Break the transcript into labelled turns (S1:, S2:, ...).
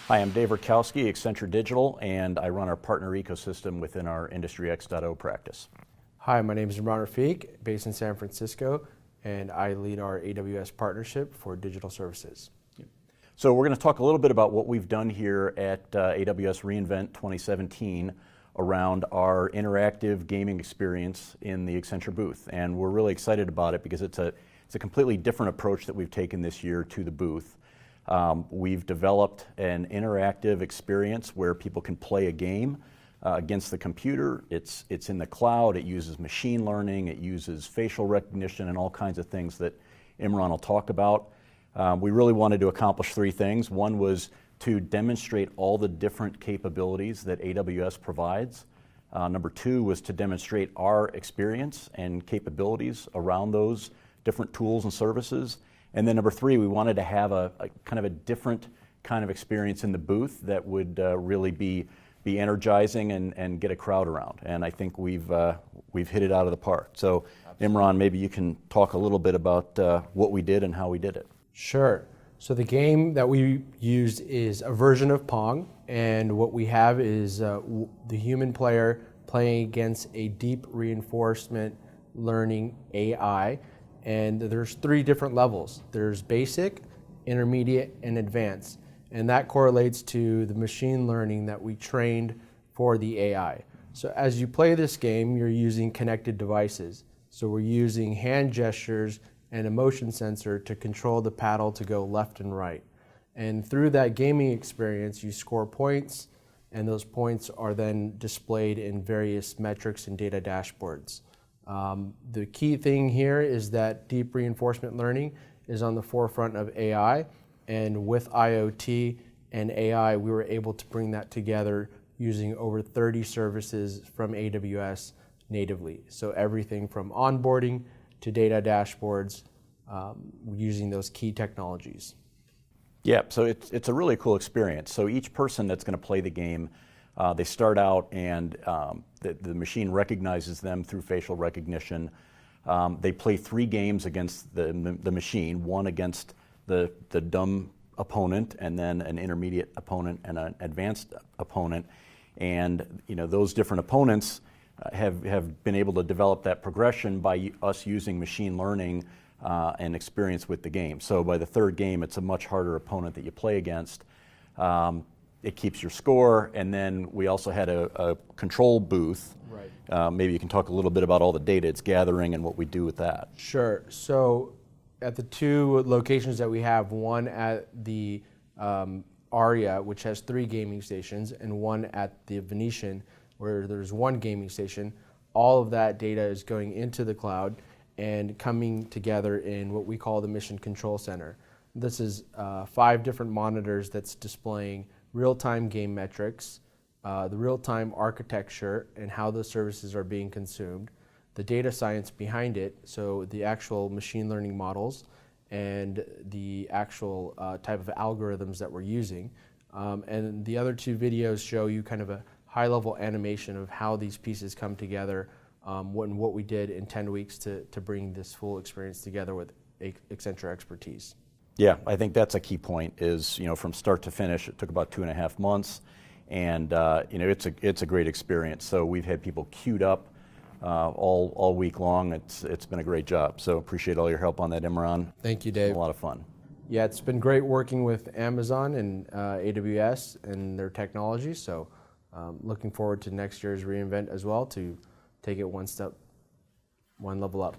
S1: Hi, I'm Dave Rutkowski, Accenture Digital, and I run our partner ecosystem within our Industry X.0 practice.
S2: Hi, my name is Imran Rafique, based in San Francisco, and I lead our AWS partnership for digital services.
S1: So we're going to talk a little bit about what we've done here at AWS reInvent 2017 around our interactive gaming experience in the Accenture booth. And we're really excited about it because it's a completely different approach that we've taken this year to the booth. We've developed an interactive experience where people can play a game against the computer. It's in the cloud. It uses machine learning. It uses facial recognition and all kinds of things that Imran will talk about. We really wanted to accomplish three things. One was to demonstrate all the different capabilities that AWS provides. Number two was to demonstrate our experience and capabilities around those different tools and services. And then number three, we wanted to have a kind of a different kind of experience in the booth that would really be energizing and get a crowd around. And I think we've hit it out of the park. So Imran, maybe you can talk a little bit about what we did and how we did it.
S2: Sure. So the game that we used is a version of Pong, and what we have is the human player playing against a deep reinforcement learning AI. And there's three different levels. There's basic, intermediate, and advanced. And that correlates to the machine learning that we trained for the AI. So as you play this game, you're using connected devices. So we're using hand gestures and a motion sensor to control the paddle to go left and right. And through that gaming experience, you score points, and those points are then displayed in various metrics and data dashboards. The key thing here is that deep reinforcement learning is on the forefront of AI, and with IoT and AI, we were able to bring that together using over 30 services from AWS natively. So everything from onboarding to data dashboards, using those key technologies.
S1: Yeah, so it's a really cool experience. So each person that's going to play the game, they start out and the machine recognizes them through facial recognition. They play 3 games against the machine, one against the dumb opponent, and then an intermediate opponent and an advanced opponent. And those different opponents have been able to develop that progression by us using machine learning and experience with the game. So by the third game, it's a much harder opponent that you play against. It keeps your score, and then we also had a control booth.
S2: Right.
S1: Maybe you can talk a little bit about all the data it's gathering and what we do with that.
S2: Sure. So at the 2 locations that we have, one at the Aria, which has 3 gaming stations, and one at the Venetian, where there's 1 gaming station, all of that data is going into the cloud and coming together in what we call the Mission Control Center. This is 5 different monitors that's displaying real-time game metrics, the real-time architecture and how those services are being consumed, the data science behind it, so the actual machine learning models and the actual type of algorithms that we're using. And the other 2 videos show you kind of a high-level animation of how these pieces come together, what we did in 10 weeks to bring this full experience together with Accenture expertise.
S1: Yeah, I think that's a key point is, from start to finish, it took about 2.5 months, and it's a great experience. So we've had people queued up all week long. It's been a great job. So appreciate all your help on that, Imran.
S2: Thank you, Dave.
S1: It's been a lot of fun.
S2: Yeah, it's been great working with Amazon and AWS and their technology. So looking forward to next year's reInvent as well to take it one level up.